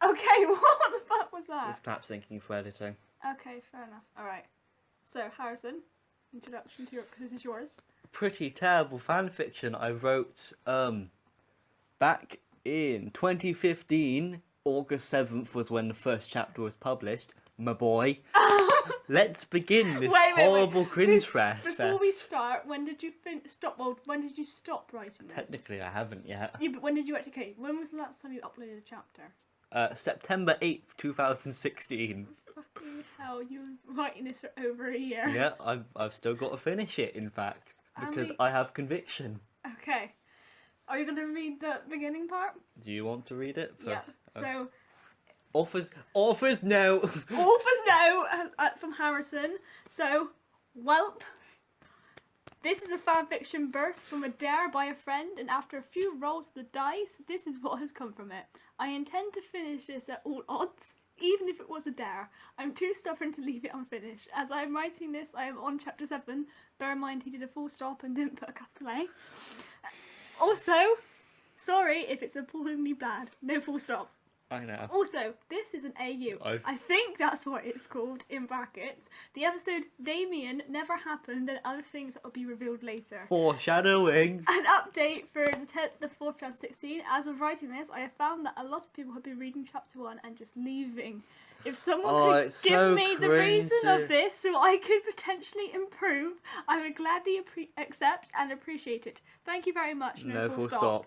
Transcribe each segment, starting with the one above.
Okay, what the fuck was that? It's clap syncing for editing. Okay, fair enough. Alright. So, Harrison, introduction to your, because this is yours. Pretty terrible fanfiction I wrote back in 2015. August 7th was when the first chapter was published. My boy. Let's begin this horrible cringe fest. Before we start, when did you when did you stop writing this? Technically, I haven't yet. Yeah, but when did you actually... Okay, when was the last time you uploaded a chapter? September 8th, 2016. Fucking hell, you were writing this for over a year. Yeah, I've still got to finish it, in fact, because I have conviction. Okay. Are you going to read the beginning part? Do you want to read it first? Yeah, so... Author's note! Author's note from Harrison. So, welp. This is a fanfiction birthed from a dare by a friend, and after a few rolls of the dice, this is what has come from it. I intend to finish this at all odds, even if it was a dare. I'm too stubborn to leave it unfinished. As I am writing this, I am on chapter 7. Bear in mind he did a full stop and didn't put a capital A. Also, sorry if it's appallingly bad. No full stop. I know. Also, this is an AU. I think that's what it's called, in brackets. The episode Damien never happened and other things that will be revealed later. Foreshadowing. An update for the 4th 2016. As of writing this, I have found that a lot of people have been reading chapter 1 and just leaving. If someone could give me the reason of this so I could potentially improve, I would gladly accept and appreciate it. Thank you very much. No full stop.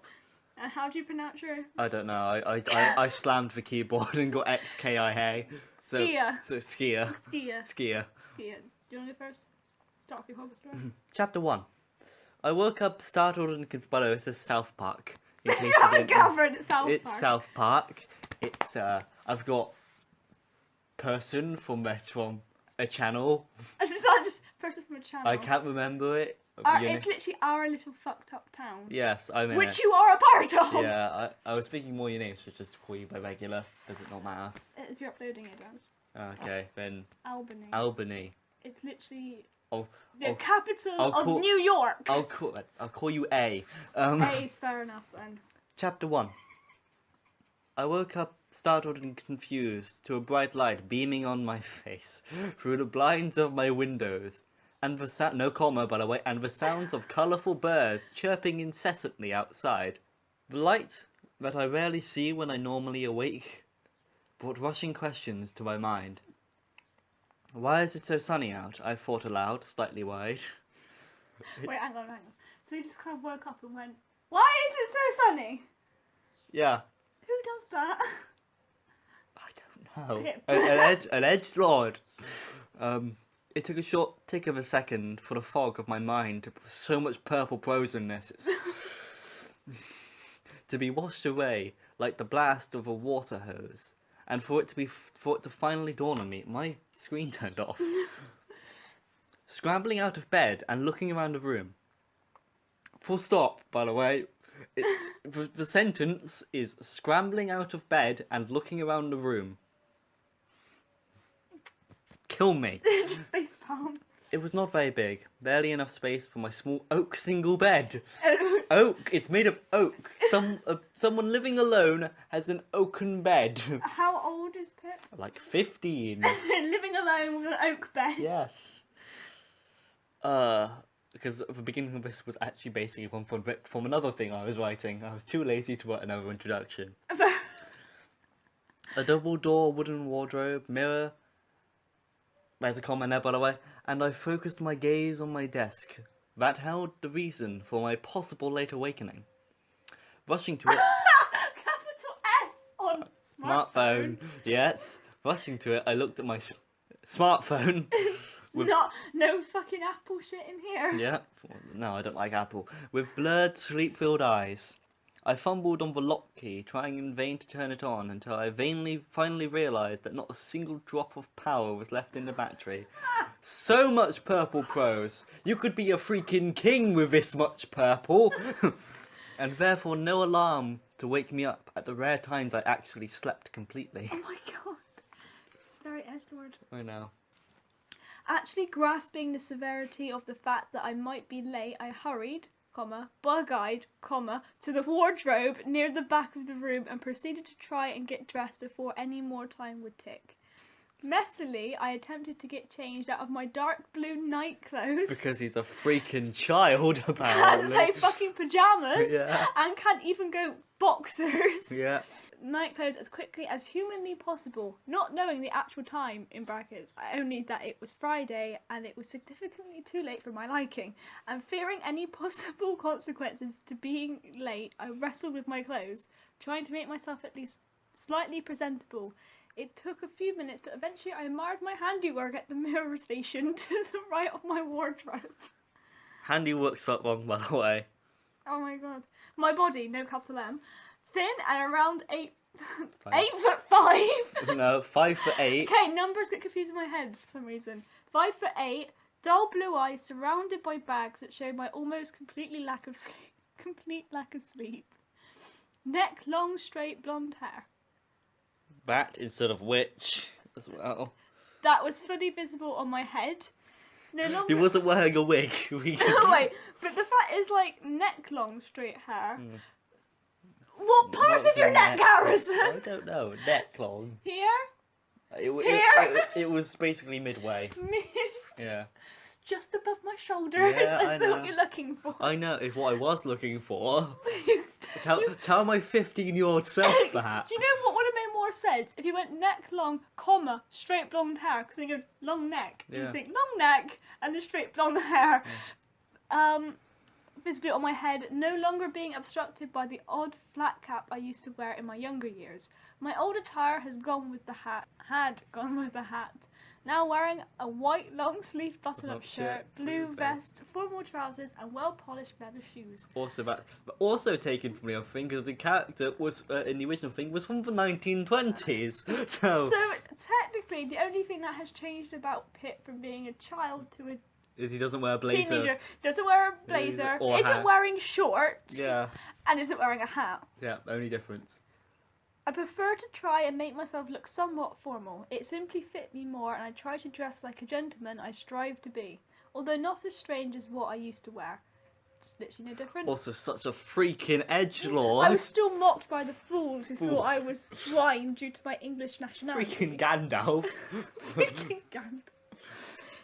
And how do you pronounce your... I don't know. I slammed the keyboard and got XKIA. Skia. So Skia. Do you want to go first? Start with your horrible story. Chapter 1. I woke up startled and confused. By the way, it says South Park. You haven't covered South Park. It's South Park. It's, I've got person from a channel. Just person from a channel. I can't remember it. It's literally Our Little Fucked Up Town. Yes, I'm in Which you are a part of! Yeah, I was thinking more your name, so just to call you by regular. Does it not matter? If you're uploading it, does. Okay, then... Albany. Albany. It's literally the capital of call, New York! I'll call you A. A is fair enough, then. Chapter 1. I woke up startled and confused to a bright light beaming on my face through the blinds of my windows. And no comma, by the way, and the sounds of colourful birds chirping incessantly outside. The light that I rarely see when I normally awake brought rushing questions to my mind. Why is it so sunny out? I thought aloud, slightly worried. Wait, hang on. So you just kind of woke up and went, why is it so sunny? Yeah. Who does that? I don't know. An edgelord. It took a short tick of a second for the fog of my mind to so much purple prosenness to be washed away like the blast of a water hose, and for it to finally dawn on me. My screen turned off. Scrambling out of bed and looking around the room. Full stop, by the way. The sentence is scrambling out of bed and looking around the room. Kill me. Just face palm. It was not very big, barely enough space for my small oak single bed. Oak, it's made of oak. Someone living alone has an oaken bed. How old is Pip? Like 15. Living alone with an oak bed. Yes. Because the beginning of this was actually basically one from another thing I was writing. I was too lazy to write another introduction. A double door wooden wardrobe, mirror. There's a comment there, by the way. And I focused my gaze on my desk. That held the reason for my possible late awakening. Rushing to it... Capital S on smartphone. Yes. Rushing to it, I looked at my smartphone. No fucking Apple shit in here. Yeah. No, I don't like Apple. With blurred, sleep-filled eyes. I fumbled on the lock key, trying in vain to turn it on, until I finally realised that not a single drop of power was left in the battery. So much purple prose. You could be a freaking king with this much purple. And therefore no alarm to wake me up at the rare times I actually slept completely. Oh my god. It's very edgelord. I know. Actually grasping the severity of the fact that I might be late, I hurried, bug-eyed, to the wardrobe near the back of the room and proceeded to try and get dressed before any more time would tick. Messily, I attempted to get changed out of my dark blue night clothes. Because he's a freaking child, Can't apparently. say fucking pyjamas. Yeah. And can't even go boxers. Yeah. Night clothes as quickly as humanly possible, not knowing the actual time, in brackets, only that it was Friday and it was significantly too late for my liking, and fearing any possible consequences to being late, I wrestled with my clothes, trying to make myself at least slightly presentable. It took a few minutes, but eventually I admired my handiwork at the mirror station to the right of my wardrobe. Handiwork spelled wrong, by the way. Oh my god. My body, no capital M, thin and around 8 5. 8'5". No, 5'8". Okay, numbers get confused in my head for some reason. 5'8", dull blue eyes surrounded by bags that showed my almost complete lack of sleep. Neck long, straight blonde hair. That instead of which as well. That was fully visible on my head. No longer. He wasn't wearing a wig. Wait, but the fact is, like, neck long, straight hair. What part Not of your the neck, Harrison? I don't know. Neck long. Here? It was basically midway. Yeah. Just above my shoulder. Yeah, I That's know. what you're looking for. I know. If what I was looking for. Tell my 15-year-old self that. Do you know what would have made more sense if you went neck long, straight blonde hair? Because then you go long neck. Yeah. You think long neck and the straight blonde hair. Visibly on my head, no longer being obstructed by the odd flat cap I used to wear in my younger years. My old attire had gone with the hat. Now wearing a white long sleeve button-up shirt, blue vest, formal trousers, and well-polished leather shoes. Also taken from the other thing, because the character was in the original thing was from the 1920s. So technically, the only thing that has changed about Pip from being a child to a is he doesn't wear a blazer. teenager, doesn't wear a blazer, Or a isn't hat. wearing shorts, Yeah. and isn't wearing a hat. Yeah. Only difference. I prefer to try and make myself look somewhat formal. It simply fit me more, and I try to dress like a gentleman I strive to be, although not as strange as what I used to wear. Just literally no different. Also, such a freaking edgelord. I was still mocked by the fools who thought I was swine due to my English nationality. Freaking Gandalf. Freaking Gandalf.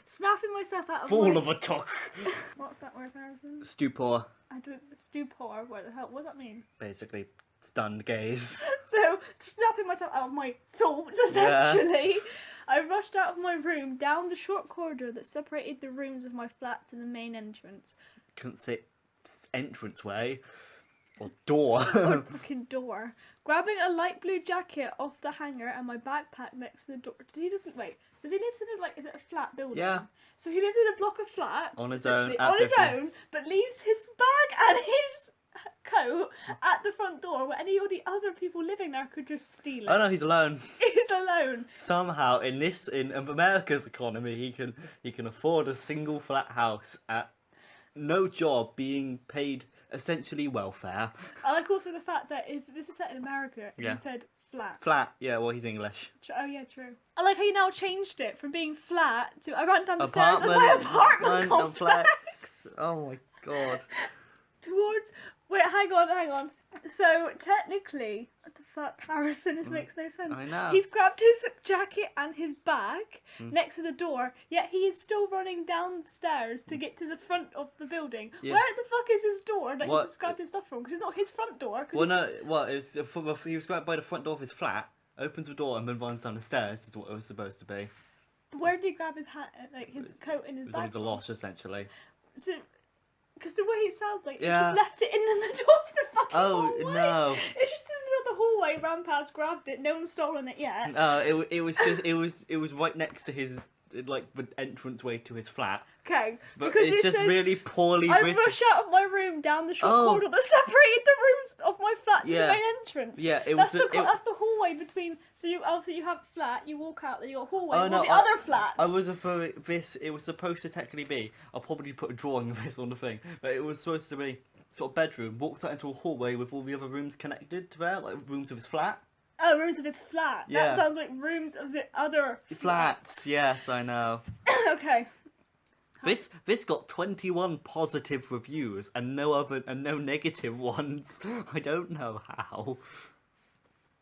Snapping myself out of Fool my... of a tuck. What's that word, Harrison? Stupor. Stupor. What the hell? What does that mean? Basically, stunned gaze. So, snapping myself out of my thoughts, essentially, I rushed out of my room down the short corridor that separated the rooms of my flat to the main entrance. Couldn't say entranceway. Or door. Or fucking door. Grabbing a light blue jacket off the hanger and my backpack next to the door. He doesn't wait. So he lives in a is it a flat building? Yeah. So he lives in a block of flats On his own, essentially, at on his 50. own, but leaves his bag and his coat at the front door where any of the other people living there could just steal it. Oh no, he's alone. He's alone. Somehow, in America's economy, he can afford a single flat house at no job, being paid essentially welfare. I like also the fact that if this is set in America, Yeah. you said flat. Flat, yeah. Well, he's English. Oh yeah, true. I like how you now changed it from being flat to I ran down the stairs of my apartment complex. Oh my god. Towards hang on. So technically, what the fuck, Harrison? This makes no sense. I know. He's grabbed his jacket and his bag next to the door, yet he is still running downstairs to get to the front of the building. Yeah. Where the fuck is his door that What? he just grabbed his stuff from? Because it's not his front door. Well, no. Well, he was grabbed by the front door of his flat, opens the door, and then runs down the stairs. Is what it was supposed to be. Where did he grab his hat, like his coat and his It was bag? on the loss, essentially. So, because the way it sounds like Yeah. he just left it in the middle of the fucking hallway. No. It's just in the middle of the hallway. Ran past, grabbed it. No one's stolen it yet. No, it was right next to his the entranceway to his flat. Okay, But because it's it just says, really poorly I written. rush out of my room down the short Oh. corridor that separated the rooms of my flat to Yeah. the main entrance. Yeah, it that's was. that's the hallway between. So you obviously you have flat, you walk out, then you got hallway. Oh, with no, all the other flats. I was referring this. It was supposed to technically be. I'll probably put a drawing of this on the thing, but it was supposed to be sort of bedroom. Walks out into a hallway with all the other rooms connected to there, like rooms of his flat. Oh, rooms of his flat. Yeah. That sounds like rooms of the other Flats. Yes, I know. Okay. This got 21 positive reviews and no negative ones. I don't know how.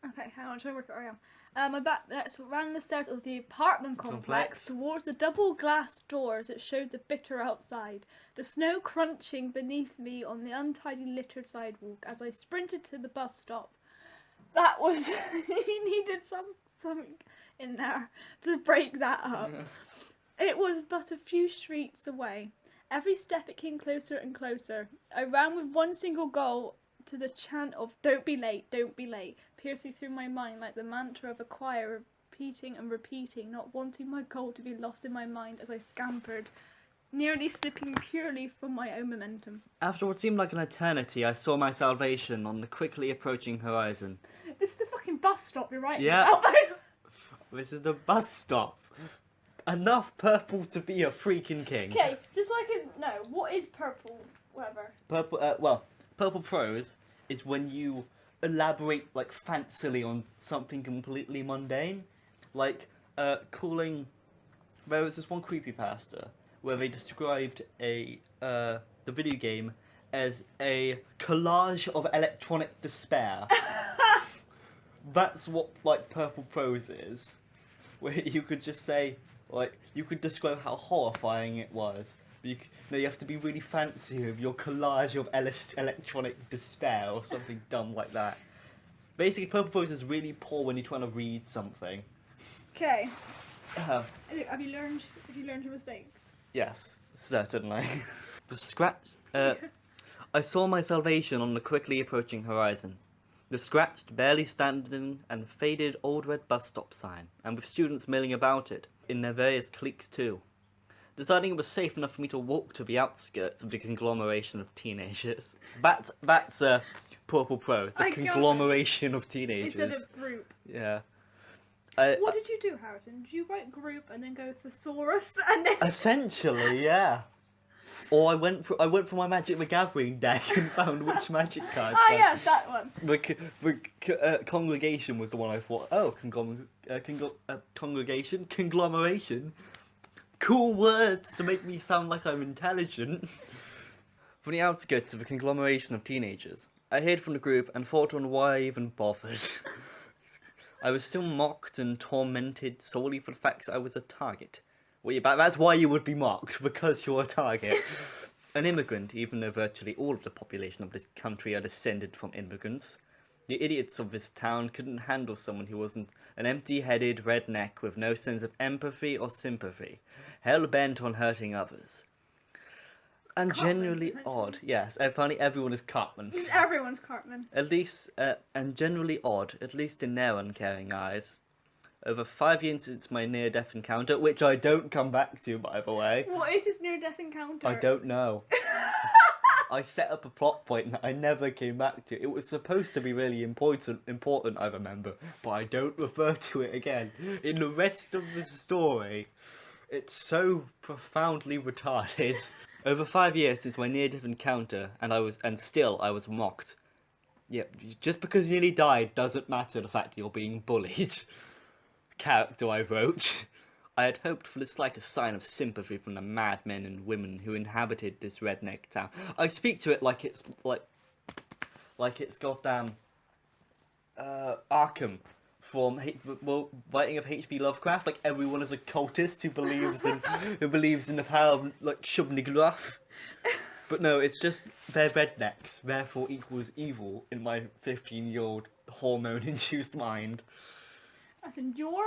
Okay, hang on, I'm trying to work out where I am. That's ran the stairs of the apartment complex towards the double glass doors that showed the bitter outside. The snow crunching beneath me on the untidy littered sidewalk as I sprinted to the bus stop. That was you needed something in there to break that up. It was but a few streets away. Every step it came closer and closer. I ran with one single goal to the chant of "Don't be late, don't be late," piercing through my mind like the mantra of a choir, repeating and repeating, not wanting my goal to be lost in my mind as I scampered, nearly slipping purely from my own momentum. After what seemed like an eternity, I saw my salvation on the quickly approaching horizon. This is the fucking bus stop you're right Yeah. about. This is the bus stop. Enough purple to be a freaking king. Okay, just so I can know, what is purple? Whatever. Purple prose is when you elaborate like fancily on something completely mundane, like calling. There was this one creepypasta where they described the video game as a collage of electronic despair. That's what like purple prose is, where you could just say like you could describe how horrifying it was. But you have to be really fancy with your collage of electronic despair or something dumb like that. Basically, purple prose is really poor when you're trying to read something. Okay. Uh, Have you learned your mistakes? yes, certainly. The scratch. I saw my salvation on the quickly approaching horizon. The scratched, barely standing and faded old red bus stop sign, and with students milling about it, in their various cliques too. Deciding it was safe enough for me to walk to the outskirts of the conglomeration of teenagers. That's purple prose, the conglomeration of teenagers. Instead of group. Yeah. What did you do, Harrison? Did you write group and then go thesaurus and then... Essentially, yeah. Or I went for my Magic the Gathering deck and found which magic cards. Ah, yes, that one. The congregation was the one I thought. Oh, congregation, conglomeration. Cool words to make me sound like I'm intelligent. From the outskirts of a conglomeration of teenagers, I hid from the group and thought on why I even bothered. I was still mocked and tormented solely for the fact that I was a target. Well, yeah, that's why you would be mocked, because you're a target. An immigrant, even though virtually all of the population of this country are descended from immigrants. The idiots of this town couldn't handle someone who wasn't an empty-headed redneck with no sense of empathy or sympathy, hell-bent on hurting others. And Cartman, generally odd. Yes, apparently everyone is Cartman. Everyone's Cartman. At least, and generally odd, at least in their uncaring eyes. Over 5 years since my near-death encounter, which I don't come back to, by the way. What is this near-death encounter? I don't know. I set up a plot point that I never came back to. It was supposed to be really important, I remember, but I don't refer to it again. In the rest of the story, it's so profoundly retarded. Over 5 years since my near-death encounter, and still I was mocked. Yeah, just because you nearly died doesn't matter the fact you're being bullied. Character I wrote. I had hoped for the slightest sign of sympathy from the madmen and women who inhabited this redneck town. I speak to it like it's goddamn Arkham from writing of H.P. Lovecraft. Like everyone is a cultist who believes in the power of like Shub-Niggurath. But no, it's just they're rednecks, therefore equals evil in my 15-year-old hormone-induced mind. As in your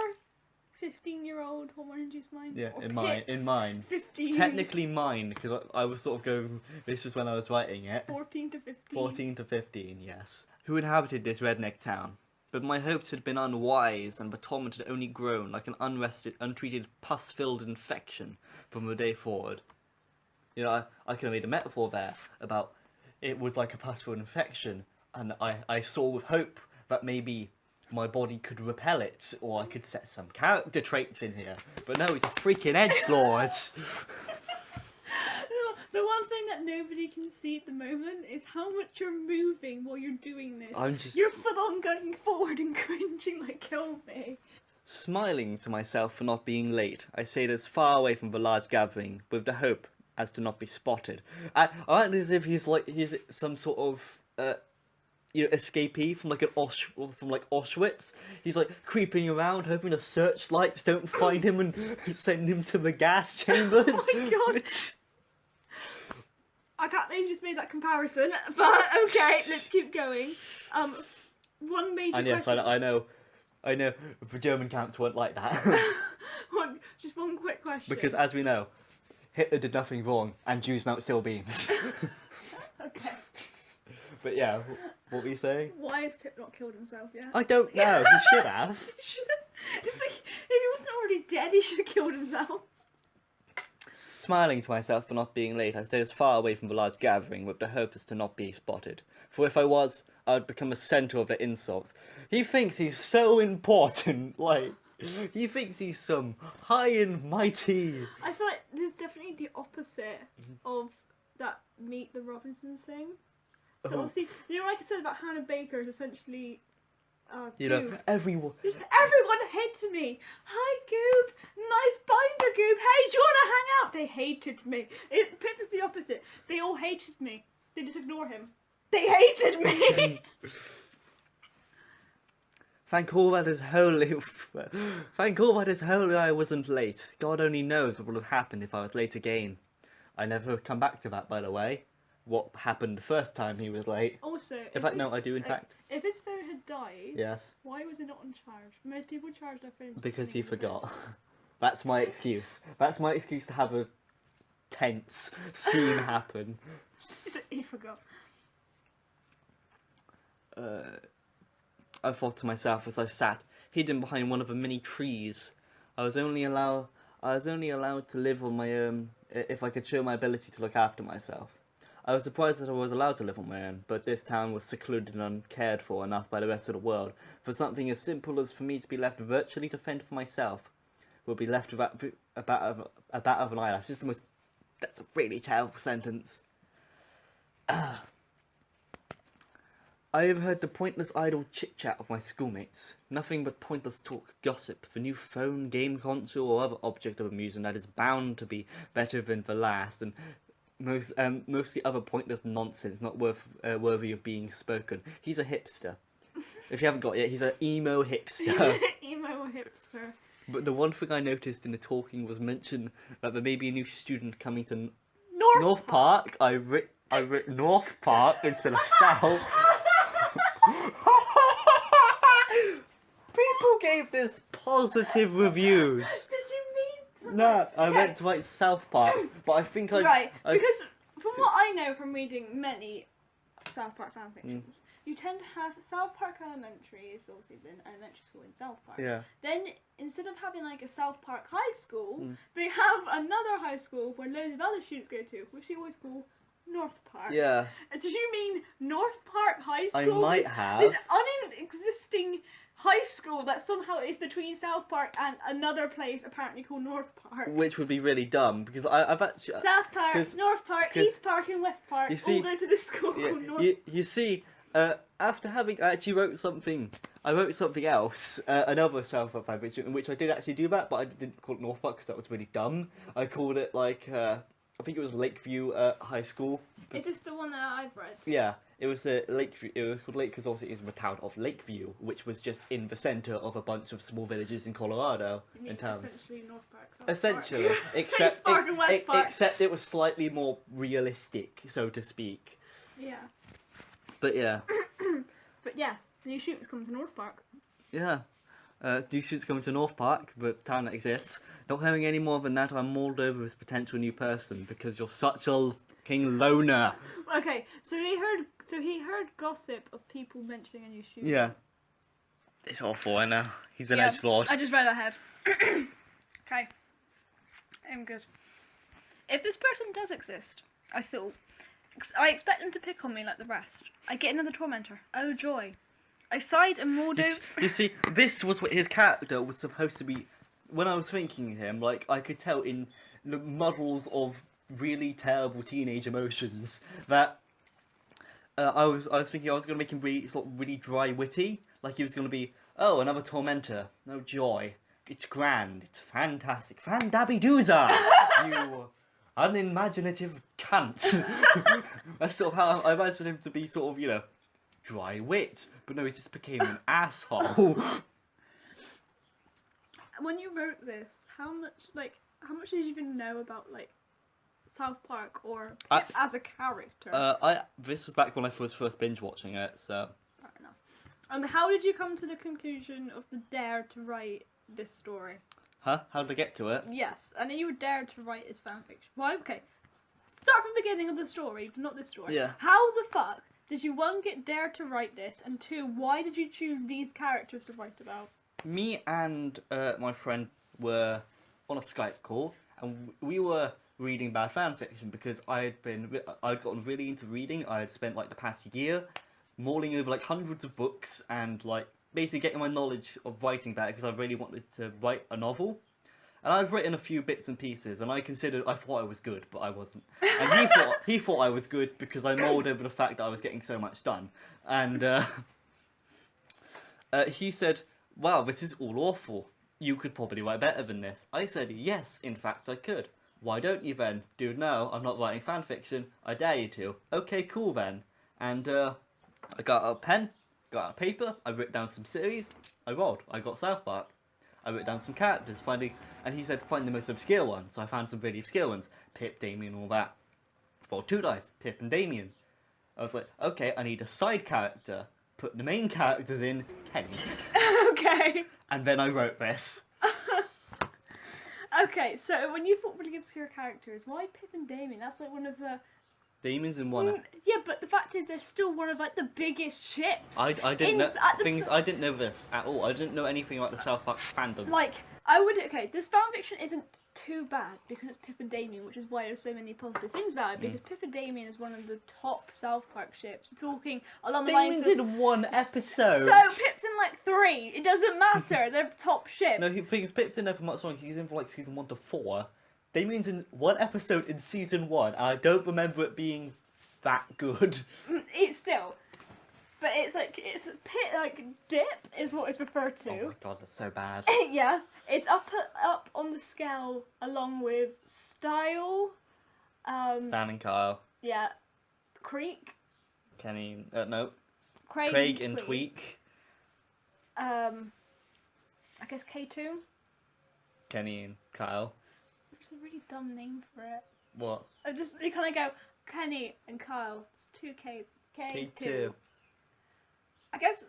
15-year-old hormone-induced mind? Yeah, or in mine. 15. Technically mine, because I was sort of going, this was when I was writing it. 14 to 15. 14 to 15, yes. Who inhabited this redneck town. But my hopes had been unwise, and the torment had only grown like an untreated, pus-filled infection from the day forward. You know, I could have made a metaphor there about it was like a pus-filled infection, and I saw with hope that maybe my body could repel it, or I could set some character traits in here. But no, he's a freaking edgelord. The one thing that nobody can see at the moment is how much you're moving while you're doing this. You're full on going forward and cringing like kill me. Smiling to myself for not being late, I stayed as far away from the large gathering, with the hope as to not be spotted. I like as if he's some sort of escapee from like Auschwitz. He's like creeping around, hoping the searchlights don't find him and send him to the gas chambers. Oh my God. I can't believe you just made that comparison, but okay, let's keep going. One major And yes, question. I know, the German camps weren't like that. Just one quick question. Because as we know, Hitler did nothing wrong, and Jews mount steel beams. Okay. But yeah, what were you saying? Why has Pip not killed himself yet? I don't know. He should have. If he wasn't already dead, he should have killed himself. Smiling to myself for not being late, I stayed as far away from the large gathering with the hope as to not be spotted. For if I was, I would become a centre of the insults. He thinks he's so important, like, he thinks he's some high and mighty. I feel like there's definitely the opposite of that Meet the Robinsons thing. So obviously, you know, like I said about Hannah Baker is essentially, You know, Goob. everyone. Just everyone hated me. Hi, Goob. Nice binder, Goob. Hey, do you want to hang out? They hated me. Pip is the opposite. They all hated me. They just ignore him. They hated me. Thank all that is holy. Thank all that is holy I wasn't late. God only knows what would have happened if I was late again. I never come back to that, by the way. What happened the first time he was late. Also, In fact, no, I do, in fact. If his phone had died, Yes. why was it not on charge? Most people charge their phones. Because he forgot. That's my excuse. That's my excuse to have a tense scene happen. He forgot. I thought to myself as I sat, hidden behind one of the many trees. I was only allowed to live on my own if I could show my ability to look after myself. I was surprised that I was allowed to live on my own, but this town was secluded and uncared for enough by the rest of the world for something as simple as for me to be left virtually to fend for myself. Would be left without a bat of an eyelash. That's a really terrible sentence. I overheard the pointless idle chit-chat of my schoolmates. Nothing but pointless talk, gossip, the new phone, game console, or other object of amusement that is bound to be better than the last, and mostly other pointless nonsense not worthy of being spoken. He's a hipster. If you haven't got it yet, he's an emo hipster. Emo hipster. But the one thing I noticed in the talking was mention that there may be a new student coming to North Park. I writ North Park instead of South. People gave this positive reviews. Did you mean to? No, I Okay. went to like South Park, but I think Because from what I know from reading many South Park fanfictions, you tend to have South Park Elementary is obviously the elementary school in South Park. Yeah. Then instead of having like a South Park High School, they have another high school where loads of other students go to, which they always call North Park. Yeah. Did you mean North Park High School? I might have. This unexisting high school that somehow is between South Park and another place apparently called North Park. Which would be really dumb because I've actually. South Park, North Park, East Park, and West Park you see- all go to this school Yeah, called North. you see, after having I actually wrote something. I wrote something else, another South Park fanfiction, in which I did actually do that, but I didn't call it North Park because that was really dumb. I called it like I think it was Lakeview High School. Is this the one that I've read? Yeah, it was the Lakeview. It was called Lake because obviously it was the town of Lakeview, which was just in the centre of a bunch of small villages in Colorado. You mean In towns. essentially North Park, South Essentially, Park. except East Park and West Park. except it was slightly more realistic, so to speak. Yeah. But yeah, But yeah, new shooters coming to North Park. yeah. New students coming to North Park, the town that exists. Not hearing any more than that, I'm mauled over as potential new person because you're such a fucking loner. Okay, so he heard gossip of people mentioning a new shooter. Yeah. It's awful, I know. He's an Yeah, edgelord. I just read ahead. Okay. I'm good. If this person does exist, I expect them to pick on me like the rest. I get another tormentor. Oh joy. I sighed and mauled over. You see, this was what his character was supposed to be. When I was thinking him, like, I could tell in the muddles of really terrible teenage emotions that I was thinking I was going to make him really, sort of really dry witty, like he was going to be, oh, another tormentor. No joy. It's grand. It's fantastic. Fan-dabby-dooza! You unimaginative cunt. That's sort of how I imagined him to be, sort of, you know, dry wit. But no, he just became an asshole. When you wrote this, how much did you even know about, like, South Park or Pip as a character? This was back when I was first binge watching it, so. Fair enough. And how did you come to the conclusion of the dare to write this story? Huh? How did I get to it? Yes, I know you were dared to write this fanfiction. Why? Okay, start from the beginning of the story, not this story. Yeah. How the fuck did you, one, get dared to write this, and two, why did you choose these characters to write about? Me and my friend were on a Skype call, and we were reading bad fanfiction because I'd gotten really into reading. I had spent like the past year mulling over like hundreds of books and like basically getting my knowledge of writing better because I really wanted to write a novel. And I've written a few bits and pieces, and I thought I was good, but I wasn't. And he thought I was good because I mulled over the fact that I was getting so much done. And he said, wow, this is all awful. You could probably write better than this. I said, yes, in fact I could. Why don't you then? Dude, no, I'm not writing fanfiction. I dare you to. Okay, cool then. And I got a pen, got a paper, I wrote down some series, I rolled. I got South Park. I wrote down some characters, and he said find the most obscure one. So I found some really obscure ones. Pip, Damien, all that. Rolled 2 dice, Pip and Damien. I was like, okay, I need a side character. Put the main characters in, Kenny. Okay. And then I wrote this. Okay, so when you thought really obscure characters, why Pip and Damien? That's like one of the... Damien's in one. Yeah, but the fact is they're still one of like the biggest ships. I didn't know things. I didn't know this at all. I didn't know anything about the South Park fandom. Like, this fanfiction isn't too bad because it's Pip and Damien, which is why there's so many positive things about it, because Pip and Damien is one of the top South Park ships. We're talking along the lines of... Damien's in 1 episode. So, Pip's in like 3. It doesn't matter. They're top ship. No, Pip's in there for much longer. He's in for like season 1 to 4. Damien's in 1 episode in season 1, and I don't remember it being that good. It's still... But it's like dip is what it's referred to. Oh my god, that's so bad. Yeah, it's up on the scale along with style. Stan and Kyle. Yeah, Creek. Kenny. No. Craig and Tweak. I guess K2. Kenny and Kyle. Which is a really dumb name for it. What? You kind of go Kenny and Kyle. It's 2 Ks. K2. I guess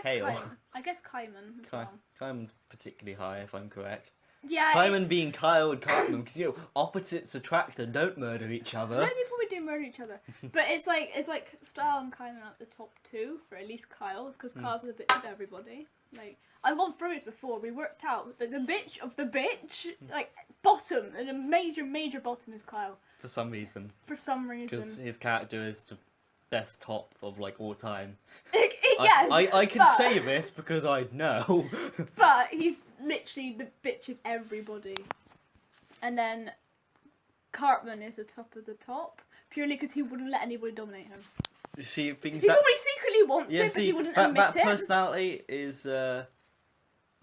Kale. Kaiman. I guess Kaiman as well. Kaiman's particularly high, if I'm correct. Yeah. Kaiman being Kyle and Cartman, because you know opposites attract and don't murder each other. No, they probably do murder each other. But it's like Style and Kaiman at the top 2 for at least Kyle, because Kyle's a bitch of everybody. Like, I've gone through this before. We worked out that the bitch of the bitch, like bottom, and a major bottom is Kyle. For some reason. Because his character is the best top of like all time. Yes, I can say this because I know. But he's literally the bitch of everybody. And then Cartman is the top of the top, purely because he wouldn't let anybody dominate him. He probably secretly wants it, but he wouldn't admit that it. personality is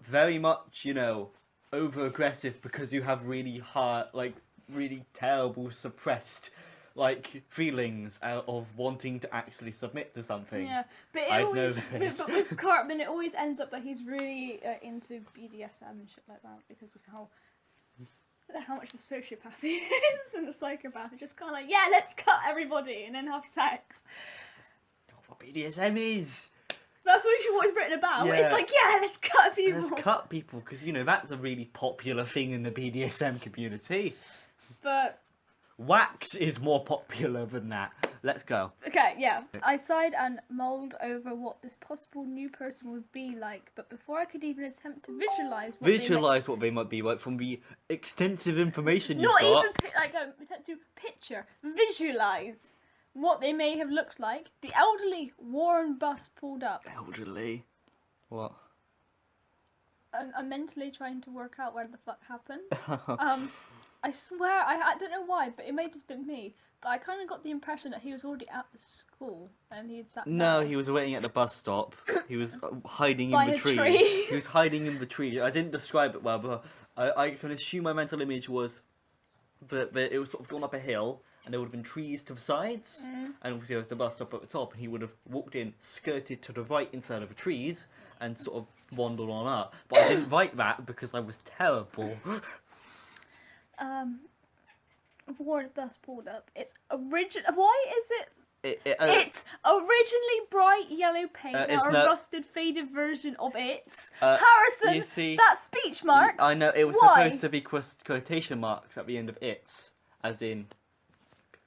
very much, you know, over-aggressive because you have really hard, like, really terrible suppressed like feelings of wanting to actually submit to something. Yeah, but but with Cartman, it always ends up that he's really into BDSM and shit like that because of how much of a sociopath he is and a psychopath. It's just kind of like, yeah, let's cut everybody and then have sex. That's not what BDSM is. That's what you've always written about. Yeah. It's like, yeah, let's cut people. Let's cut people because you know that's a really popular thing in the BDSM community. But Whacked is more popular than that. Let's go. Okay, yeah. I sighed and mulled over what this possible new person would be like, but before I could even attempt to visualise what they might be like from the extensive information you've not got. even attempt to picture, visualise what they may have looked like, the elderly Warren bus pulled up. Elderly? What? I'm mentally trying to work out where the fuck happened. I swear, I don't know why, but it may have just been me. But I kind of got the impression that he was already at the school and he had sat No, down. he was waiting at the bus stop. He was hiding By in the a tree. tree. He was hiding in the tree. I didn't describe it well, but I can assume my mental image was that it was sort of gone up a hill and there would have been trees to the sides. And obviously there was the bus stop at the top, and he would have walked in, skirted to the right inside of the trees, and sort of wandered on up. But I didn't write that because I was terrible. Warrant bus pulled up. It's original. Why is it? It's originally bright yellow paint. it's A not- rusted, faded version of it. you Harrison, see, that's speech marks. I know, it was Why? supposed to be quotation marks at the end of it's, as in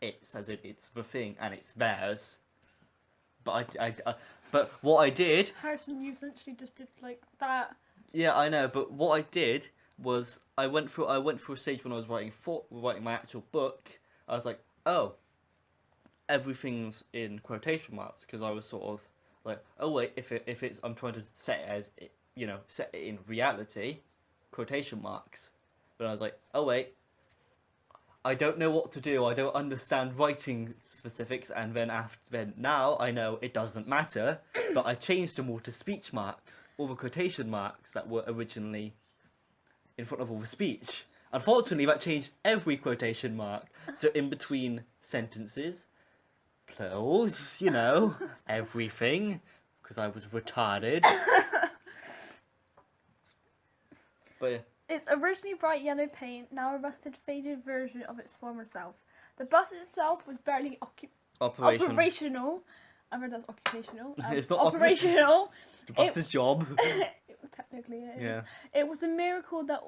it's the thing and it's theirs. But but what I did. Harrison, you essentially just did like that. Yeah, I know, but what I did was I went through a stage when I was writing my actual book. I was like, oh, everything's in quotation marks, because I was sort of like, oh wait, if it's I'm trying to set it as, set it in reality, quotation marks. But I was like, oh wait, I don't know what to do. I don't understand writing specifics, and then now I know it doesn't matter. But I changed them all to speech marks, all the quotation marks that were originally in front of all the speech. Unfortunately, that changed every quotation mark. So in between sentences, plurals, everything, because I was retarded. But yeah. It's originally bright yellow paint, now a rusted, faded version of its former self. The bus itself was barely operational. I read that's occupational. It's not operational. The bus's job. Technically, it is. Yeah. It was a miracle that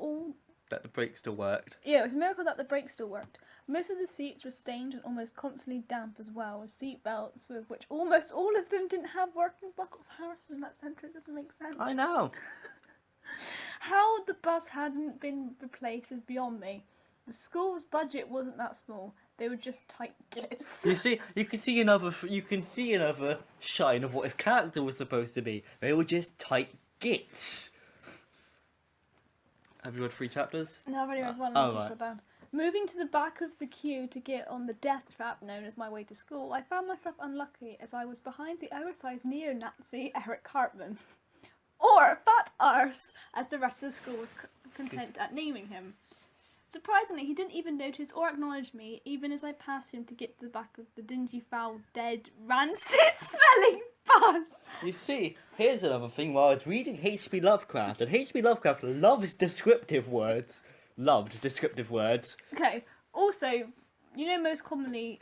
That the brake still worked. Yeah, it was a miracle that the brakes still worked. Most of the seats were stained and almost constantly damp as well, with seat belts with which almost all of them didn't have working buckles. Harrison, that sentence doesn't make sense. I know. How the bus hadn't been replaced is beyond me. The school's budget wasn't that small. They were just tight gits. You can see another shine of what his character was supposed to be. They were just tight gits. Have you read 3 chapters? No, I've only read one. right. Down. Moving to the back of the queue to get on the death trap known as my way to school, I found myself unlucky as I was behind the oversized neo-Nazi Eric Hartman. Or Fat Arse, as the rest of the school was content at naming him. Surprisingly, he didn't even notice or acknowledge me, even as I passed him to get to the back of the dingy, foul, dead, rancid-smelling bus. You see, here's another thing. While I was reading H.P. Lovecraft, and H.P. Lovecraft loved descriptive words. Okay, also, most commonly,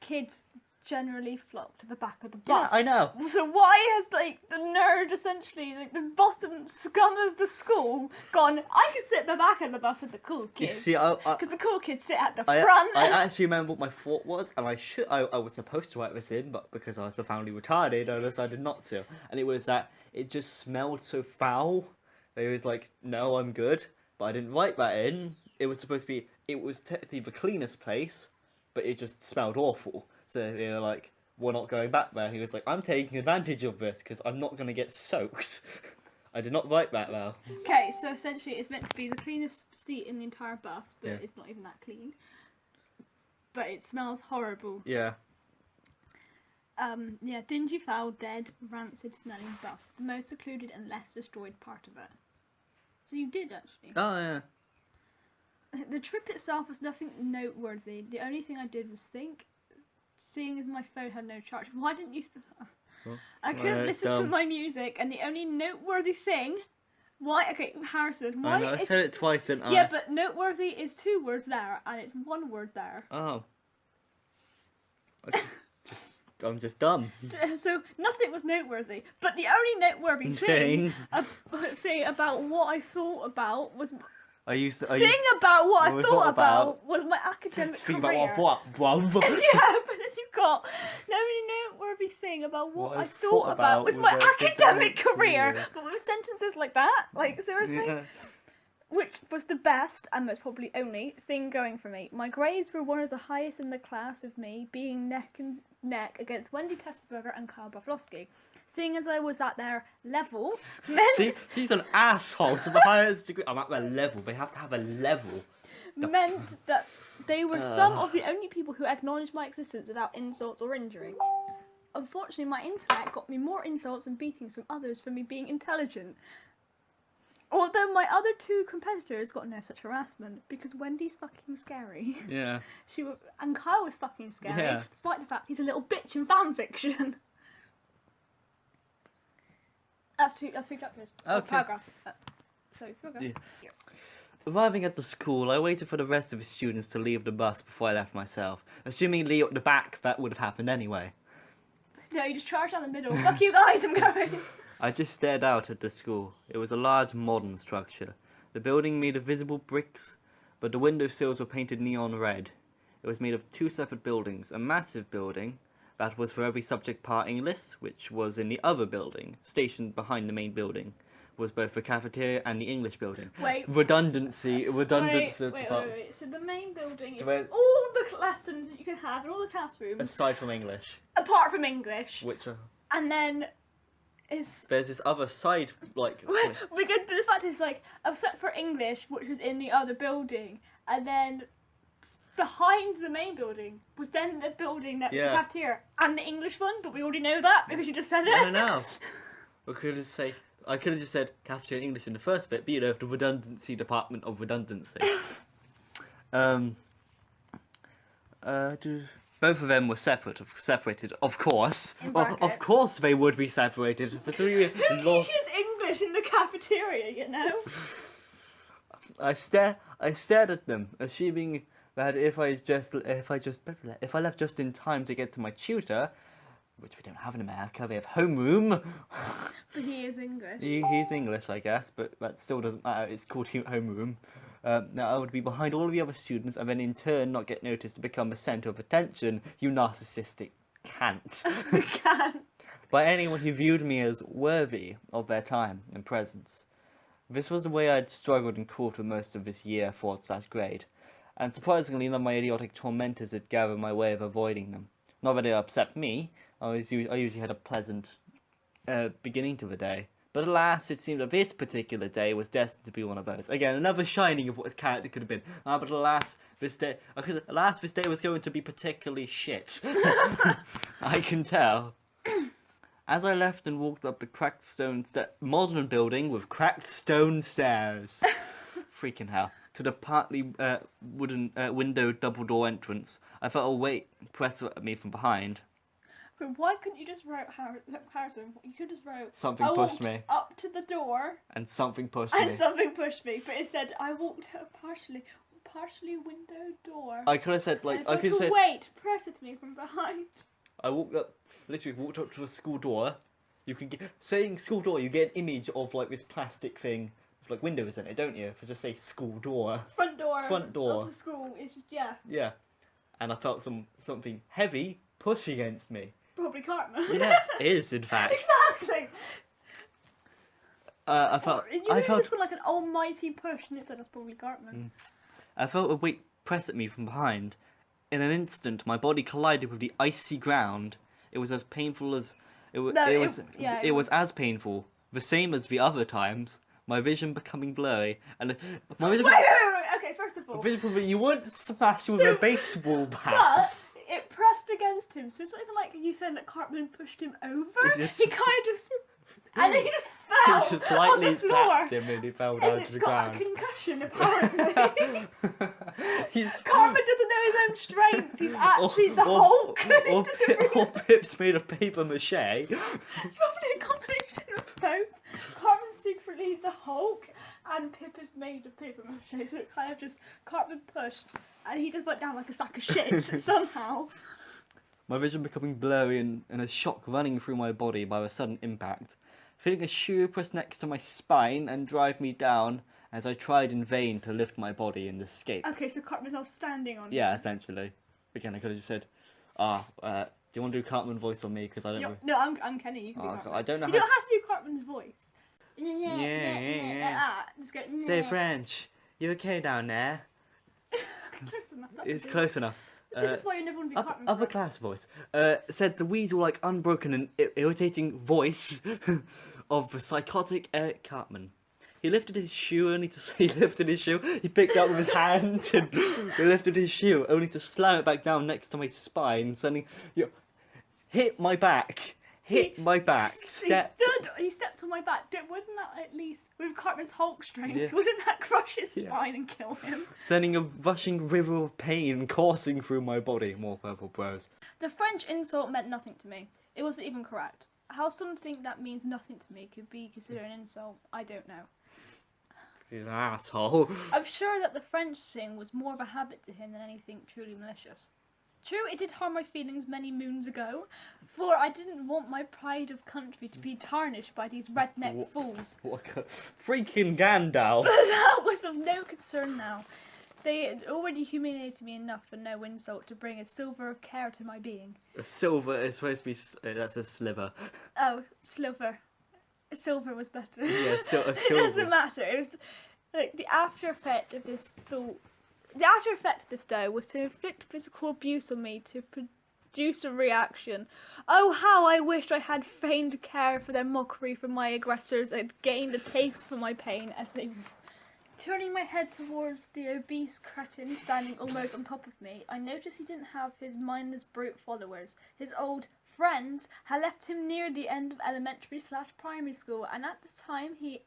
kids generally flock to the back of the bus. Yeah, I know. So why has, the nerd, essentially, the bottom scum of the school, gone, I can sit at the back of the bus with the cool You kids? see, Because the cool kids sit at the front. I actually remember what my thought was, and I was supposed to write this in, but because I was profoundly retarded, I decided not to. And it was that it just smelled so foul. It was like, no, I'm good, but I didn't write that in. It was technically the cleanest place, but it just smelled awful. So they were like, we're not going back there. He was like, I'm taking advantage of this because I'm not going to get soaked. I did not write that well. Okay, so essentially it's meant to be the cleanest seat in the entire bus, but Yeah. it's not even that clean. But it smells horrible. Yeah. Dingy, foul, dead, rancid smelling bus. The most secluded and less destroyed part of it. So you did actually. Oh, yeah. The trip itself was nothing noteworthy. The only thing I did was think, seeing as my phone had no charge, why didn't you... I couldn't listen to my music, and the only noteworthy thing... Okay, Harrison, why... I said it twice, didn't I? Yeah, but noteworthy is 2 words there, and it's 1 word there. Oh. I'm just dumb. So nothing was noteworthy, but the only noteworthy thing about what I thought about was... about what I thought about was my academic Speaking career. about what, bruv? Yeah, but then you've got the only noteworthy thing about what I thought about was my academic career. But with sentences like that, seriously? Yeah. Which was the best, and most probably only, thing going for me. My grades were one of the highest in the class, with me being neck and neck against Wendy Testerberger and Carl Baflowski. Seeing as I was at their level meant... See, he's an asshole to the highest degree. I'm at their level. They have to have a level. meant that they were some of the only people who acknowledged my existence without insults or injury. Unfortunately, my intellect got me more insults and beatings from others for me being intelligent. Although my other two competitors got no such harassment, because Wendy's fucking scary. Yeah. And Kyle was fucking scary, Yeah. despite the fact he's a little bitch in fanfiction. That's three chapters. Okay. Paragraphs. So, you'll go. Yeah. Arriving at the school, I waited for the rest of the students to leave the bus before I left myself. Assuming Leo at the back, that would have happened anyway. No, you just charge down the middle. Fuck you guys, I'm going. I just stared out at the school. It was a large modern structure. The building made of visible bricks, but the window sills were painted neon red. It was made of two separate buildings. A massive building that was for every subject part English, which was in the other building, stationed behind the main building, was both the cafeteria and the English building. Wait. Redundancy. Wait. So the main building is all the lessons that you can have in all the classrooms. Aside from English. Apart from English. Which are... And then there's this other side, like... because the fact is, like, except for English, which was in the other building, and then behind the main building was then the building that was the cafeteria and the English one, but we already know that because you just said it. I know. I could have just said cafeteria English in the first bit, but you know, the redundancy department of redundancy. Both of them were separated, of course. Of course they would be separated. For some reason, Who teaches English in the cafeteria, you know? I stared at them, assuming that if I left just in time to get to my tutor, which we don't have in America, they have homeroom. But he is English. He's English, I guess, but that still doesn't matter. It's called homeroom. Now, I would be behind all of the other students and then in turn not get noticed to become the centre of attention, you narcissistic cant. By anyone who viewed me as worthy of their time and presence. This was the way I had struggled and crawled for most of this year 4/grade, and surprisingly none of my idiotic tormentors had gathered my way of avoiding them. Not that it upset me, I usually had a pleasant beginning to the day. But alas, it seemed that this particular day was destined to be one of those. Again, another shining of what his character could have been. But alas, this day was going to be particularly shit. I can tell. As I left and walked up the cracked stone modern building with cracked stone stairs, freaking hell, to the partly wooden windowed double door entrance, I felt a weight press at me from behind. But why couldn't you just write Harrison? You could just wrote something pushed me up to the door, and something pushed me. But it said I walked a partially windowed door. I could have said wait, press it to me from behind. I walked up to a school door. You can saying school door, you get an image of like this plastic thing with like windows in it, don't you? If I just say school door. Front door. Of the school. It's just Yeah, and I felt something heavy push against me. Probably Cartman. Yeah, it is in fact. Exactly. I felt this one like an almighty push, and it said that's probably Cartman. I felt a weight press at me from behind. In an instant, my body collided with the icy ground. It was as painful as it was as painful, the same as the other times. My vision becoming blurry, and my vision. Wait. Okay, first of all, you wouldn't smash with a baseball bat. But it pressed against him, so it's not even like you said that Cartman pushed him over. He kind of just, and then he just fell. He just slightly on the floor, tapped him and he fell down to the ground. He got a concussion, apparently. Cartman doesn't know his own strength. He's actually the Hulk. Or Pip's made of paper mache. It's probably a combination of both. Cartman's secretly the Hulk, and Pip is made of paper mache, so it kind of just Cartman pushed, and he just went down like a sack of shit somehow. My vision becoming blurry and a shock running through my body by a sudden impact. Feeling a shoe press next to my spine and drive me down as I tried in vain to lift my body and escape. Okay, so Cartman's now standing on Yeah, essentially. Again, I could have just said, do you want to do Cartman voice on me? Because I don't... No, I'm Kenny, you can do Cartman. I don't know You don't have to do Cartman's voice. Yeah. Just go, Say French. You okay down there? Close enough. It's close enough. This is why you never want to be Cartman's upper voice. class voice. Said the weasel-like, unbroken and irritating voice of the psychotic Eric Cartman. He lifted his shoe only to he lifted his shoe. He picked it up with his hand and he lifted his shoe only to slam it back down next to my spine, sending hit my back. Hit my back. He stepped on my back. Wouldn't that at least, with Cartman's Hulk strength, wouldn't that crush his spine and kill him? Sending a rushing river of pain coursing through my body. More purple bros. The French insult meant nothing to me. It wasn't even correct. How something that means nothing to me could be considered an insult, I don't know. He's an asshole. I'm sure that the French thing was more of a habit to him than anything truly malicious. True, it did harm my feelings many moons ago, for I didn't want my pride of country to be tarnished by these redneck fools. What freaking Gandalf! But that was of no concern now. They had already humiliated me enough for no insult to bring a silver of care to my being. A silver is supposed to be. That's a sliver. Oh, silver. Silver was better. Yeah, a silver. It doesn't matter. It was like the after effect of this thought. The after effect of this dough was to inflict physical abuse on me to produce a reaction. Oh, how I wished I had feigned care for their mockery from my aggressors and gained a taste for my pain as they... Turning my head towards the obese cretin standing almost on top of me, I noticed he didn't have his mindless brute followers. His old friends had left him near the end of elementary/primary school, and at the time he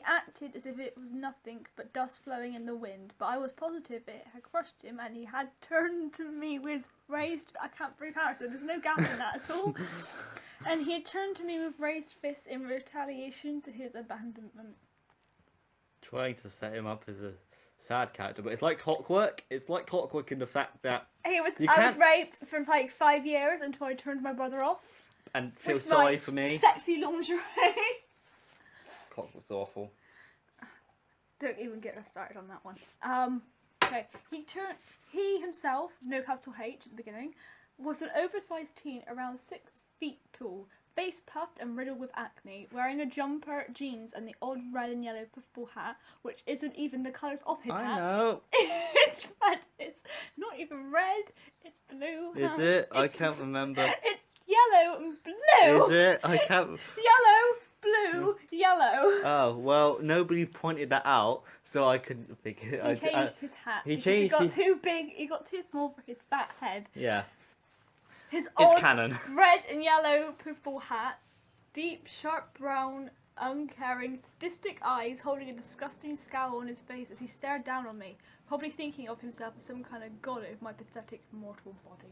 acted as if it was nothing but dust flowing in the wind, but I was positive it had crushed him, and he had turned to me with raised... I can't breathe out, so there's no gap in that at all. And he had turned to me with raised fists in retaliation to his abandonment. Trying to set him up as a sad character, but it's like clockwork. It's like clockwork in the fact that I was raped for like 5 years until I turned my brother off. And feel sorry for me. Sexy lingerie. Clockwork's awful. Don't even get us started on that one. Okay, he himself, no capital H at the beginning, was an oversized teen around 6 feet tall, face puffed and riddled with acne, wearing a jumper, jeans, and the odd red and yellow puffball hat, which isn't even the colours of his hat. I know. It's red. It's not even red. It's blue. Is it? I can't remember. It's yellow and blue. Is it? I can't. Yellow, blue, yellow. Oh well, nobody pointed that out, so I couldn't figure. He changed his hat. He because changed. He got too big. He got too small for his fat head. Yeah. His It's odd canon. red and yellow puffball hat, deep, sharp brown, uncaring, sadistic eyes holding a disgusting scowl on his face as he stared down on me, probably thinking of himself as some kind of god of my pathetic mortal body.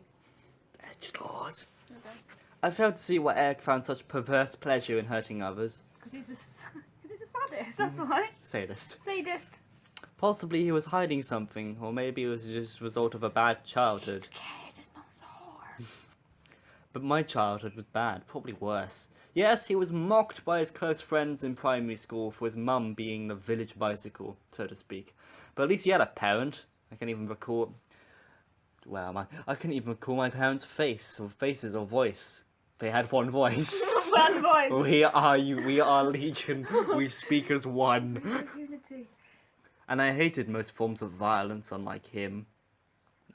Edgelord. Okay. I failed to see why Eric found such perverse pleasure in hurting others. Because he's a sadist, that's why. Sadist. Sadist. Possibly he was hiding something, or maybe it was just a result of a bad childhood. He's a kid, his mum's a whore. But my childhood was bad, probably worse. Yes, he was mocked by his close friends in primary school for his mum being the village bicycle, so to speak. But at least he had a parent. I can't even recall... Well, I couldn't even recall my parents' faces or voice. They had one voice. One voice. We are legion. We speak as one. Unity. And I hated most forms of violence, unlike him.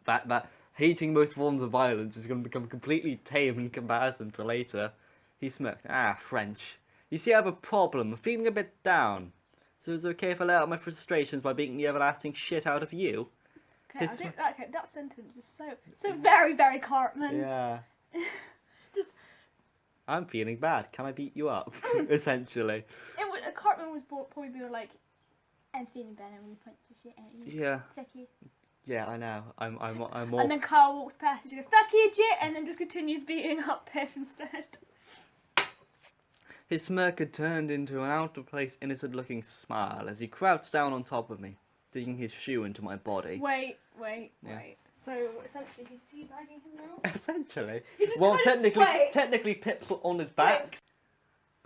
That hating most forms of violence is going to become completely tame in comparison to later. He smirked. French. You see, I have a problem. I'm feeling a bit down. So is it okay if I let out my frustrations by beating the everlasting shit out of you? Okay, that sentence is so very, very Cartman. Yeah. Just... I'm feeling bad. Can I beat you up? Essentially. Cartman was probably be like, I'm feeling better when you punch the shit out of you. Yeah. Fuck you. Yeah, I know. I'm more... And then Carl walks past and she goes, fuck you, Jit, and then just continues beating up Piff instead. His smirk had turned into an out-of-place, innocent-looking smile as he crouched down on top of me, digging his shoe into my body. Wait. Yeah. So, essentially, he's teabagging him now? Essentially. He just Well, kind of- technically Pip's on his back.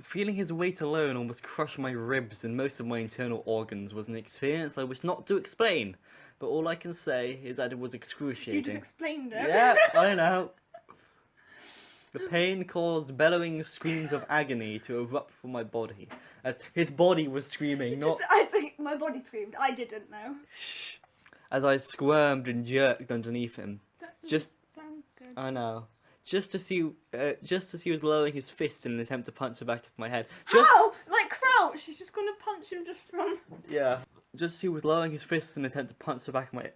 Feeling his weight alone almost crush my ribs and most of my internal organs was an experience I wish not to explain. But all I can say is that it was excruciating. You just explained it. Yeah, I know. The pain caused bellowing screams of agony to erupt from my body, as his body was screaming, I think my body screamed. I didn't know. as I squirmed and jerked underneath him. That Just, sound good. I know. Just as he was lowering his fist in an attempt to punch the back of my head. Ow! Like crouch! ouch, he's just gonna punch him just from... Yeah. Just as he was lowering his fists in an attempt to punch the back of my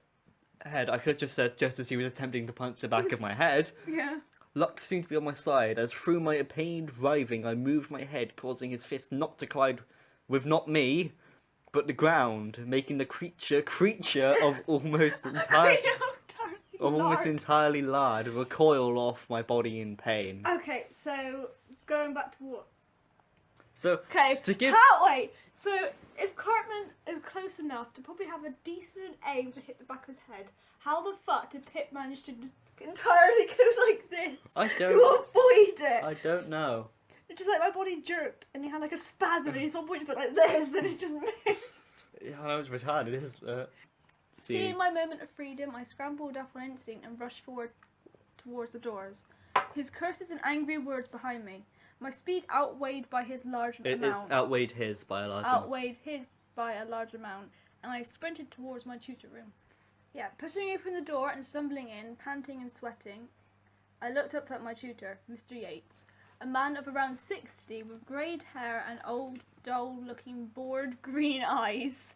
head, I could have just said just as he was attempting to punch the back of my head. Yeah. Luck seemed to be on my side, as through my pained writhing I moved my head, causing his fist not to collide with not me, but the ground, making the creature of almost entirely lard recoil off my body in pain. Okay, so going back to what? So Okay, to give wait. So if Cartman is close enough to probably have a decent aim to hit the back of his head, how the fuck did Pip manage to just entirely go like this to avoid it? I don't know. It's just like my body jerked and he had like a spasm and his whole body just went like this and it just missed. Yeah, I know it's retarded. It is. Seeing my moment of freedom, I scrambled up on instinct and rushed forward towards the doors. His curses and angry words behind me. My speed outweighed by his large amount. It is outweighed his by a large amount. Outweighed his by a large amount, and I sprinted towards my tutor room. Yeah, pushing open the door and stumbling in, panting and sweating, I looked up at my tutor, Mr. Yates, a man of around 60 with greyed hair and old, dull-looking, bored green eyes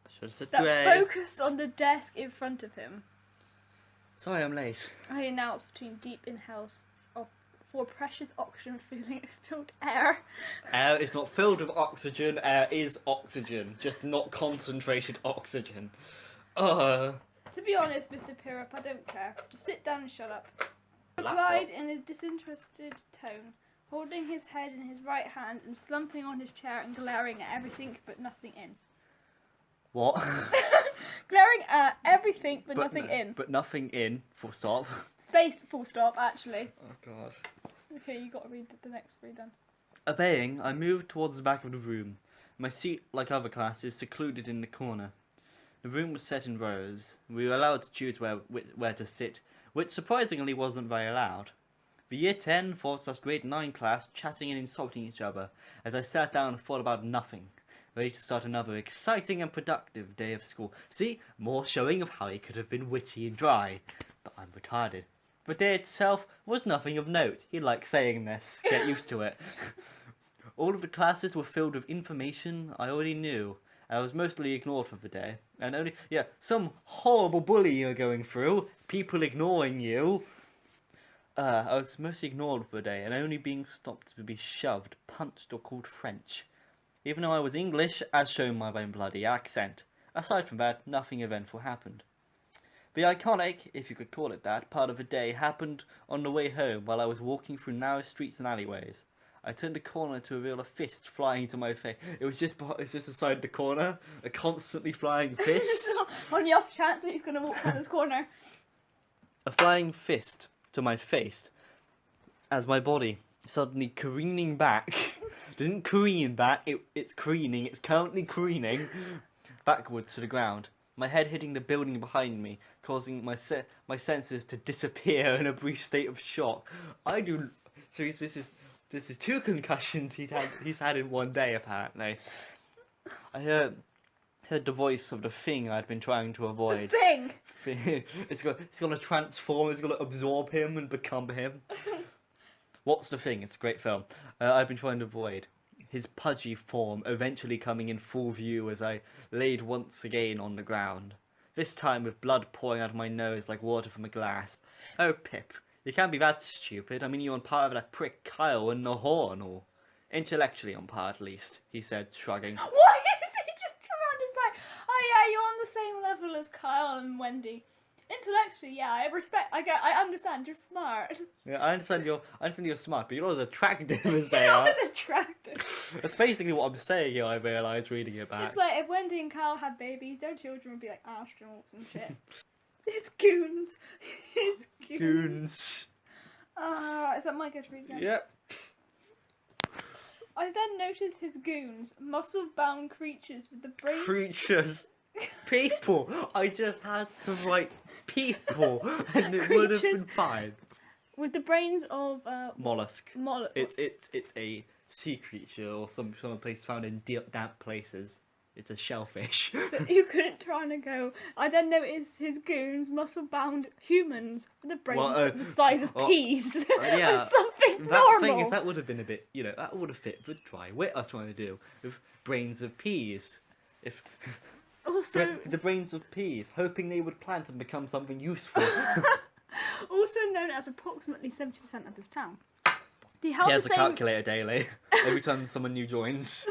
Should have said that grey. focused on the desk in front of him. Sorry, I'm late. I announced between deep inhales of for precious oxygen-filled air. Air is not filled with oxygen. Air is oxygen, just not concentrated oxygen. To be honest, Mr. Pirrup, I don't care. Just sit down and shut up. He replied in a disinterested tone, holding his head in his right hand and slumping on his chair and glaring at everything but nothing in. What? Glaring at everything but nothing in. But nothing in. Full stop. Space, full stop, actually. Oh god. Okay, you gotta read the next three then. Obeying, I moved towards the back of the room. My seat, like other classes, secluded in the corner. The room was set in rows. We were allowed to choose where to sit, which surprisingly wasn't very loud. The Year 10 forced us Grade 9 class chatting and insulting each other, as I sat down and thought about nothing, ready to start another exciting and productive day of school. See, more showing of how he could have been witty and dry, but I'm retarded. The day itself was nothing of note. He liked saying this. Get used to it. All of the classes were filled with information I already knew. I was mostly ignored for the day. And some horrible bully you're going through. People ignoring you. I was mostly ignored for the day and only being stopped to be shoved, punched or called French. Even though I was English, as shown by my bloody accent. Aside from that, nothing eventful happened. The iconic, if you could call it that, part of the day happened on the way home while I was walking through narrow streets and alleyways. I turned a corner to reveal a fist flying to my face. It's just beside the corner, a constantly flying fist. On the off chance that he's going to walk down this corner. A flying fist to my face as my body suddenly careening back. Didn't careen back, it's careening, it's currently careening backwards to the ground. My head hitting the building behind me, causing my senses to disappear in a brief state of shock. This is 2 concussions he's had in one day, apparently. I heard the voice of the thing I'd been trying to avoid. The thing? It's gonna transform, it's gonna absorb him and become him. What's the Thing? It's a great film. I've been trying to avoid. His pudgy form eventually coming in full view as I laid once again on the ground. This time with blood pouring out of my nose like water from a glass. Oh, Pip. You can't be that stupid. I mean, you're on par with that prick Kyle and the horn, or intellectually on par at least, he said, shrugging. Why is he just around his like, oh yeah, you're on the same level as Kyle and Wendy. Intellectually, yeah, I understand, you're smart. Yeah, I understand you're smart, but you're not as attractive as they You're are. not as attractive. That's basically what I'm saying here, I realise, reading it back. It's like, if Wendy and Kyle had babies, their children would be like astronauts and shit. It's goons. It's goons. Goons. Is that my go to read again? Yep. I then noticed his goons, muscle-bound creatures with the brains... Creatures. People. I just had to write people, and it would have been fine. With the brains of... Mollusk. Mollusk. It's a sea creature or some place found in damp places. It's a shellfish. So you couldn't try and go. I then noticed his goons muscle-bound humans with the brains the size of peas. Yeah, or something that normal. thing is, that would have been a bit, that would have fit the dry wit I was trying to do with brains of peas. If Also, the brains of peas, hoping they would plant and become something useful. also known as approximately 70% of this town. They He held has the a same. calculator daily every time someone new joins.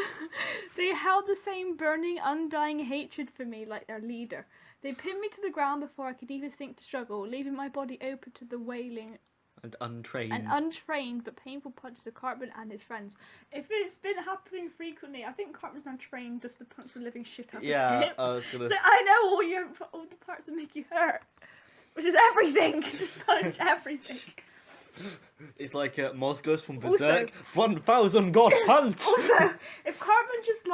They held the same burning, undying hatred for me like their leader. They pinned me to the ground before I could even think to struggle, leaving my body open to the wailing And untrained. and untrained but painful punches of Cartman and his friends. If it's been happening frequently, I think Cartman's now trained just to punch the living shit out of him. I was gonna. So I know all the parts that make you hurt, which is everything. Just punch everything. It's like Moz goes from Also- berserk, 1,000 god punch! Also, if Cartman just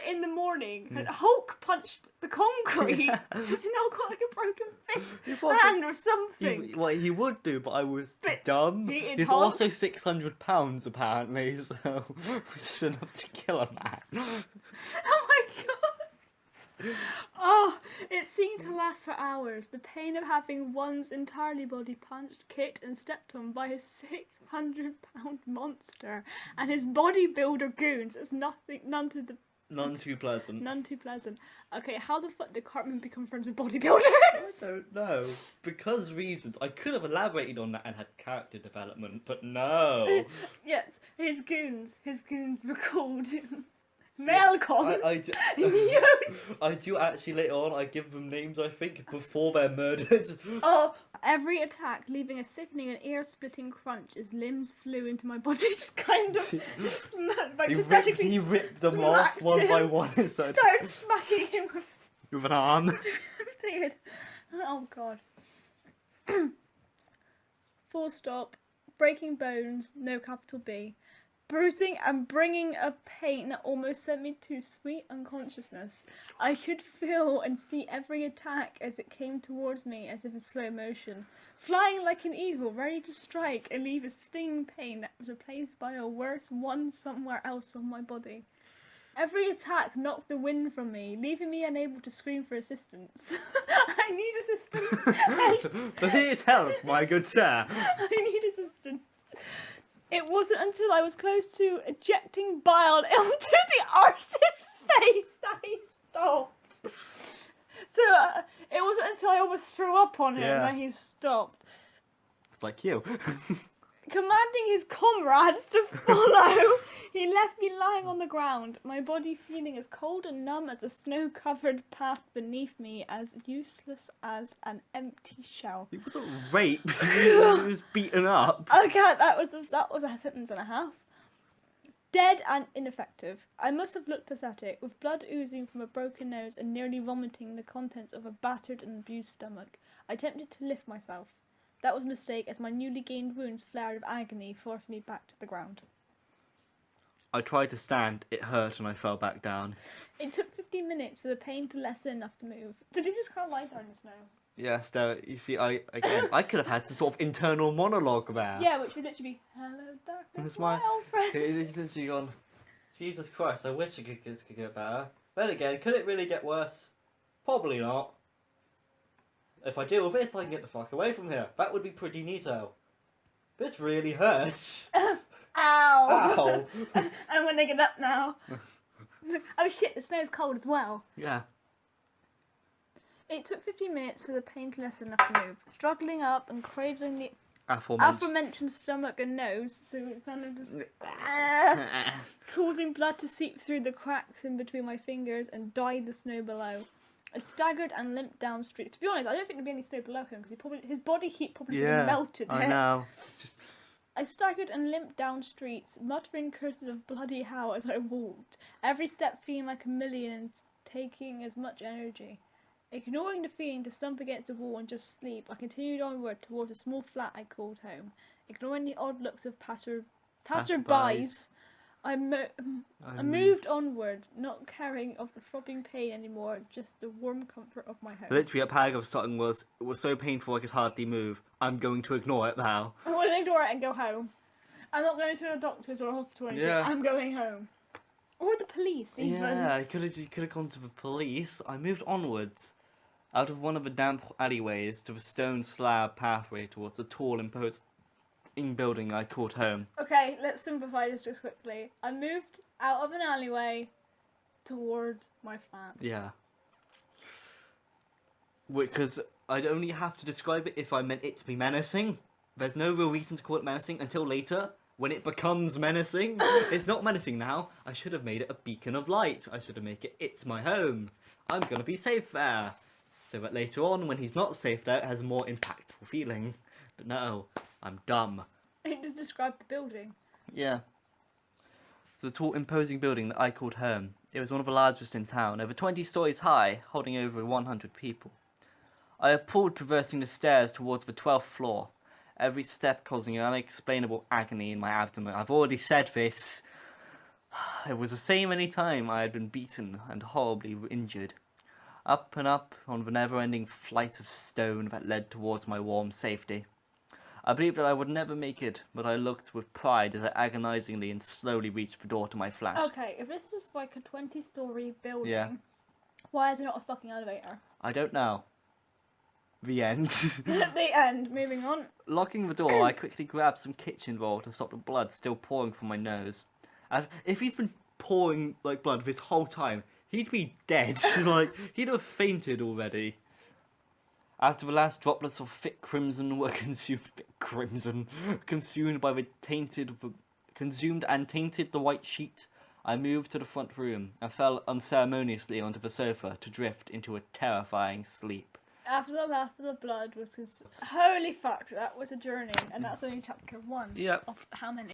in the morning and Hulk punched the concrete, does he not got like a broken hand or something? He would do, but I was But dumb. he is He's Hulk. also 600 pounds apparently, so which is enough to kill a man. Oh my god! Oh, it seemed to last for hours. The pain of having one's entirely body punched, kicked, and stepped on by a 600-pound monster and his bodybuilder goons is none too pleasant. Okay, how the fuck did Cartman become friends with bodybuilders? I don't know. Because reasons. I could have elaborated on that and had character development, but no. Yes, his goons were called Melcom. I do actually later on, I give them names, I think, before they're murdered. Oh, every attack leaving a sickening and ear-splitting crunch as limbs flew into my body, just kind of He ripped them off one by one and started smacking him with an arm. with Oh god. Full stop. Breaking bones, no capital B. Bruising and bringing a pain that almost sent me to sweet unconsciousness. I could feel and see every attack as it came towards me as if in slow motion. Flying like an eagle, ready to strike and leave a stinging pain that was replaced by a worse one somewhere else on my body. Every attack knocked the wind from me, leaving me unable to scream for assistance. I need assistance. Please help, my good sir. I need assistance. It wasn't until I was close to ejecting bile onto the arse's face that he stopped. So it wasn't until I almost threw up on him that he stopped. It's like you. Commanding his comrades to follow, he left me lying on the ground, my body feeling as cold and numb as the snow-covered path beneath me, as useless as an empty shell. He wasn't raped. He was beaten up. Okay, that was a sentence and a half. Dead and ineffective. I must have looked pathetic, with blood oozing from a broken nose and nearly vomiting the contents of a battered and abused stomach. I attempted to lift myself. That was a mistake, as my newly gained wounds flared with agony, forced me back to the ground. I tried to stand, it hurt, and I fell back down. It took 15 minutes for the pain to lessen enough to move. Did he just kind of lie there in the snow? Yeah, Stella, you see, I could have had some sort of internal monologue there. Yeah, which would literally be, hello darkness, It's my old friend. He's literally gone, Jesus Christ, I wish it could get better. Then again, could it really get worse? Probably not. If I deal with this, I can get the fuck away from here. That would be pretty neato. This really hurts. Ow! Ow! I'm gonna get up now. Oh shit, the snow's cold as well. Yeah. It took 15 minutes for the pain to lessen enough to move. Struggling up and cradling the aforementioned stomach and nose, so it kind of just causing blood to seep through the cracks in between my fingers and dyed the snow below. I staggered and limped down streets. To be honest, I don't think there'd be any snow below him because his body heat probably melted. I know. It's just... I staggered and limped down streets, muttering curses of bloody hell as I walked, every step feeling like a million and taking as much energy. Ignoring the feeling to slump against the wall and just sleep, I continued onward towards a small flat I called home. Ignoring the odd looks of passer-bys, I moved onward, not caring of the throbbing pain anymore, just the warm comfort of my home. Literally, a paragraph starting was, it was so painful I could hardly move. I'm going to ignore it now. I want to ignore it and go home. I'm not going to a doctor's or a hospital or anything. Yeah. I'm going home. Or the police, even. Yeah, I could have gone to the police. I moved onwards, out of one of the damp alleyways to the stone slab pathway towards a tall, imposing building I called home. Okay, let's simplify this just quickly. I moved out of an alleyway toward my flat. Yeah. Because I'd only have to describe it if I meant it to be menacing. There's no real reason to call it menacing until later, when it becomes menacing. It's not menacing now. I should have made it a beacon of light. I should have made it's my home. I'm gonna be safe there. So that later on, when he's not safe there, it has a more impactful feeling. But no, I'm dumb. It just described the building. Yeah. So the tall, imposing building that I called home. It was one of the largest in town, over 20 stories high, holding over 100 people. I appalled traversing the stairs towards the 12th floor, every step causing an unexplainable agony in my abdomen. I've already said this. It was the same any time I had been beaten and horribly injured. Up and up on the never-ending flight of stone that led towards my warm safety. I believed that I would never make it, but I looked with pride as I agonizingly and slowly reached the door to my flat. Okay, if this is like a 20-story building, Yeah. why is there not a fucking elevator? I don't know. The end. The end, moving on. Locking the door, I quickly grabbed some kitchen roll to stop the blood still pouring from my nose. And if he's been pouring like blood this whole time, he'd be dead. Like, he'd have fainted already. After the last droplets of thick crimson were consumed by the consumed and tainted the white sheet, I moved to the front room and fell unceremoniously onto the sofa to drift into a terrifying sleep. After the last of the blood was because holy fuck, that was a journey, and that's only chapter 1. Yep. Of how many?